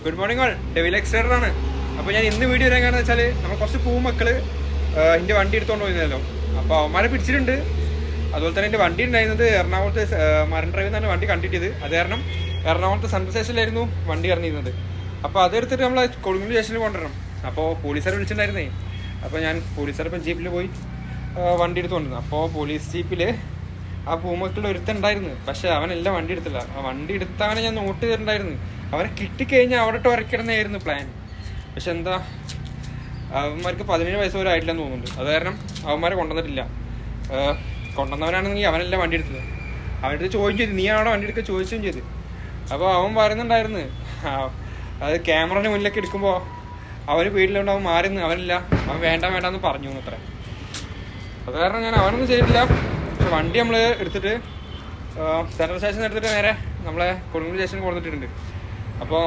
Good morning all, devil Exter ആണ്. അപ്പോൾ ഞാൻ ഇന്ന് വീഡിയോ വരാൻ കാരണം വെച്ചാൽ നമ്മൾ കുറച്ച് പൂമക്കൾ എൻ്റെ വണ്ടി എടുത്തുകൊണ്ട് പോയിരുന്നല്ലോ. അപ്പോൾ അവന്മാരെ പിടിച്ചിട്ടുണ്ട്. അതുപോലെ തന്നെ എൻ്റെ വണ്ടി ഉണ്ടായിരുന്നത് എറണാകുളത്ത് മറൈൻ ഡ്രൈവിൽ നിന്നാണ് വണ്ടി കണ്ടിട്ടത്. അത് കാരണം എറണാകുളത്ത് സെൻട്രൽ സ്റ്റേഷനിലായിരുന്നു വണ്ടി ഇറങ്ങിയിരുന്നത്. അപ്പോൾ അതെടുത്തിട്ട് നമ്മൾ കൊടുങ്ങല്ലൂർ സ്റ്റേഷനിൽ കൊണ്ടുവരണം. അപ്പോൾ പോലീസുകാരെ വിളിച്ചിട്ടുണ്ടായിരുന്നേ. അപ്പോൾ ഞാൻ പോലീസുകാരപ്പം ജീപ്പിൽ പോയി വണ്ടി എടുത്ത് കൊണ്ടുവന്നു. അപ്പോൾ പോലീസ് ജീപ്പിൽ ആ പൂമക്കളുടെ ഒരുത്തുണ്ടായിരുന്നു. പക്ഷെ അവനെല്ലാം വണ്ടി എടുത്തില്ല. ആ വണ്ടി എടുത്തവനെ ഞാൻ നോട്ട് ചെയ്തിട്ടുണ്ടായിരുന്നു. അവനെ കിട്ടിക്കഴിഞ്ഞാൽ അവിടെ വരയ്ക്കണമെന്നായിരുന്നു പ്ലാൻ. പക്ഷെ എന്താ, അവന്മാർക്ക് 17 വയസ്സ് പോലും ആയിട്ടില്ലെന്ന് തോന്നുന്നുണ്ട്. അത് കാരണം അവന്മാരെ കൊണ്ടുവന്നിട്ടില്ല. കൊണ്ടുവന്നവനാണെങ്കിൽ അവനെല്ലാം വണ്ടി എടുത്തത്. അവൻ്റെ ചോദിക്കും ചെയ്തു, നീ അവിടെ വണ്ടി എടുക്കുക ചോദിച്ചും ചെയ്ത്. അപ്പോൾ അവൻ പറയുന്നുണ്ടായിരുന്നു, അത് ക്യാമറയുടെ മുന്നിലൊക്കെ എടുക്കുമ്പോൾ അവന് പേടിയിലുണ്ട്. അവൻ മാറിന്ന് അവനില്ല, അവൻ വേണ്ടെന്ന് പറഞ്ഞു അത്ര. അത് കാരണം ഞാൻ അവനൊന്നും ചെയ്തിട്ടില്ല. പക്ഷെ വണ്ടി നമ്മൾ എടുത്തിട്ട് സെൻട്രൽ സ്റ്റേഷൻ എടുത്തിട്ട് നേരെ നമ്മളെ കൊടുങ്ങല്ലൂർ സ്റ്റേഷനിൽ കൊടുത്തിട്ടുണ്ട്. അപ്പോൾ